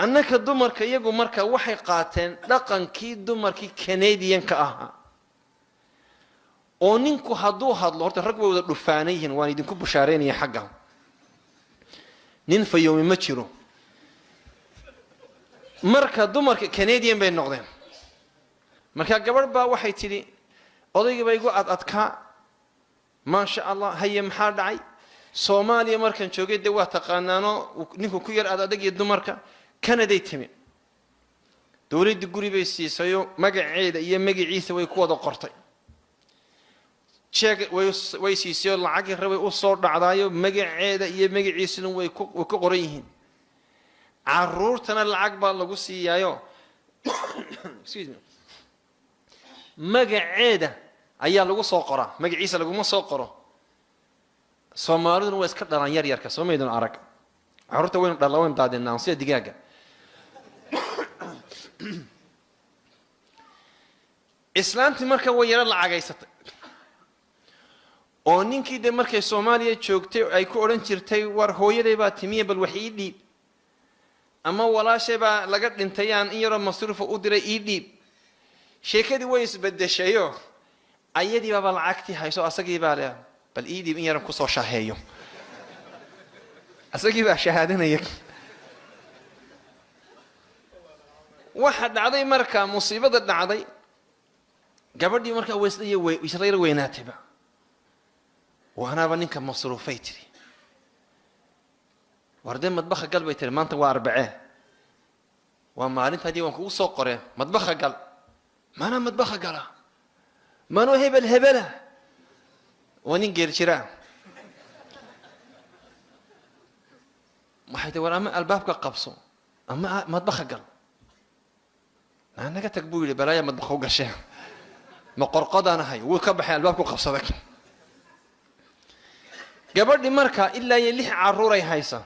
أنك دمر كيجو مركا وحي قاتن لقن كي دمر كي كنديان كأها وننكو هدو هاد لورت الرقبة ودفانيهن وان يدنكو بشارين يا حقهم نين في يوم متشرو مركا دمر كنديان بين نقدين مركا قبل با وحي تري أضيق بيجو أتكا ما شاء الله هي محاد عي سوماليا مركا شوقي دوا تقانانو نيكو كير أدق يدمركا كندا يتمين دولة دقوري بيسي سيو مجا عيدا يا مجا عيسى ويكوضا قرطي شاك ويسي سيو العقل روي وصور عضايو مجا عيدا يا مجا عيسى ويكو قريهن عرورتنا العقبة اللي قصي يايو مجا عيدا أيها لغو سوقرا مجا عيسى لغو ما سوقرا سوماليدون ويسكت لران يركا سوميدون عرق عرورتا وين دلاوين دادين نانسيا دقاقة إسلامتي مركا ويرا لعاقايستay oo ninkii de markay Soomaaliya joogtay ay ku oran jirtay war hooyaday baa timiye bal wax ii dhiib ama walaashay baa laga dhintay aan in yaro masruuf u diray ii dhiib sheekadii way isbedeshayo ayadii baa lacagti hayso asagii baa leh bal ii dhiib in yaro ku soo shaaheeyo asagii baa shahaadanaya waxa dhacday marka musiibada dhacday gabadhii marka weyslayr weynaatayba waana ninka masruufay tiri warday madbaxa gal bay tiri maanta waa arbacee waa maalintaadii waan kugu soo qoreen madbaxa gal maana madbaxa gala maano hebela wanin geer jira waxay war ama albaabka qabso ama madbaxa gal أنا قلت بقولي بلايا ما تبخو قشة ما قرقد أنا هاي وكبح الباب وقفصدك قبل مركا إلا يلح عروري هايسا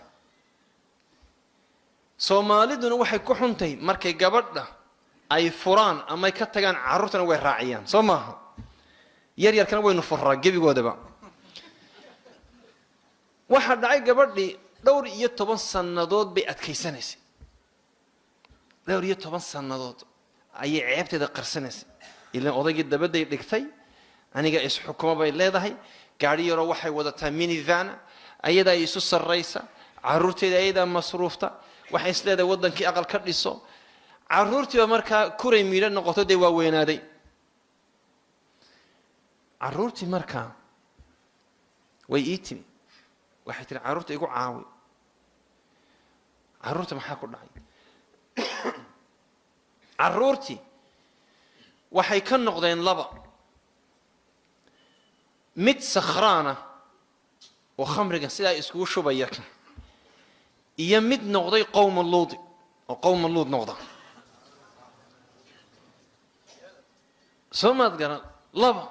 سوماليدون وحي كحنتي مركا قبل أي فران أما يكتغان عرورتنا وين راعيان سوما يرير كانوا وين نفرق جيبي قودبا واحد دعي قبل لي دور يتبن سنادود بأتكيسانيس دور يتبن سنادود أي عيبت هذا قرصنس إلا أضيق الدبدة يدكتي أنا جالس حكومة بيلاده قاعد يروح وده تاميني ذانا أيدا يسوس الرئيسة عرورتي أيدا مصروفته وحيس له وده كي أقل كريسو عرورتي ومركا كوري ميلان نقطة دي وين هذي عرورتي مركا ويأتي واحد عرورتي يقول عاوي عرورتي ما حاكل نعي عرورتي waxay ka noqdeen laba mid sakhraana oo khamriga sida isku shubaya iyo mid noqday qowm luud oo qowm luud noqda soomad garan laba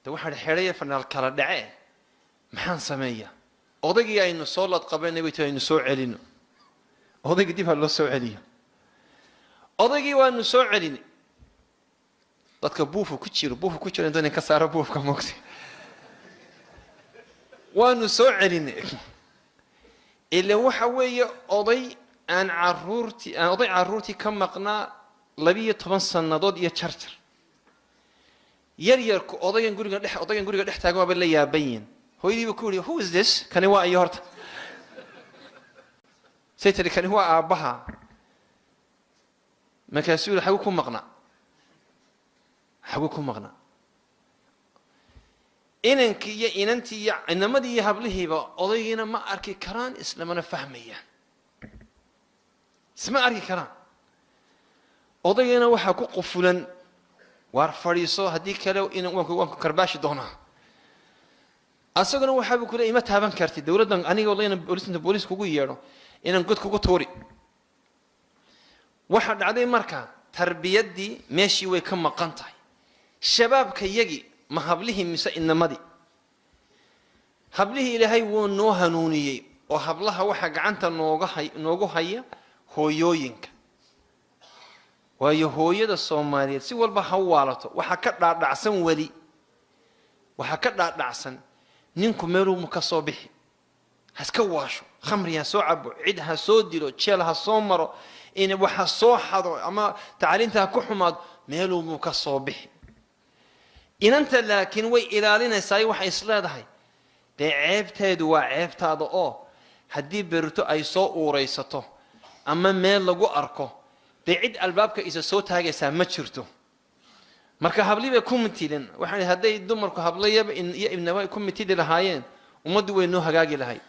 de waxa xiriir fanaal kala dhacay maxaan sameeyaa odagii aynu soo lad qabanay way aynu soo celino odagii dib loo soo celiyo odagii waanu soo celinay dadka buufu ku jiro inta ka saaro buufka moogtay waanu soo celinay ila waxa weeye oday aan caruurti ka maqnaa 12 sanadood iyo charger yar ku odayan guriga dhex taagan waa la yaabayn hooyadiiba ku yiri who is this kani waa ay horta saytari kani waa aabaha مكاسول حقوكم مقنع إننتي إنما دي هبله با أضينا ما أركي كران إسلامنا فهميا اسمع أركي كران أضينا وحكو قفلا وارفريصو هديك لو إن وانكو كرباش دونا أصدقنا وحابو كل إيمة تابان كارتي دولة أنا والله أنا بوليس كوكو يارو إن قد كوكو توري واحد عادي مركا تربيتي ماشي ويكم مقنطعي شباب كيجي ما هبله مسا إنما دي هبله إلهي ونوها نونية وهبلها وحق عنت نوجو هي هو يوينك ويهوي الصومالية سوى البحوالته وحكت دعسن ولي وحكت دعسن نينكم ميرو مكصوبح هسكواشو khamriya soo cabo cid ha soo dilo jeel ha soo maro in waxa soo xado ama tacliinta ku xumaad meeluu muu ka soo bixi inanta laakiin way ilaalinaysaa waxay isleedahay ceebteedu waa ceebtaada oo haddii berito ay soo uuraysato ama meel lagu arko cid albaabka isa soo taagaysaa ma jirto marka habliba committee waxaan haday dumarku hablayaba in iyo ibnawa committee lahaayeen umadu way noo hagaagi lahayd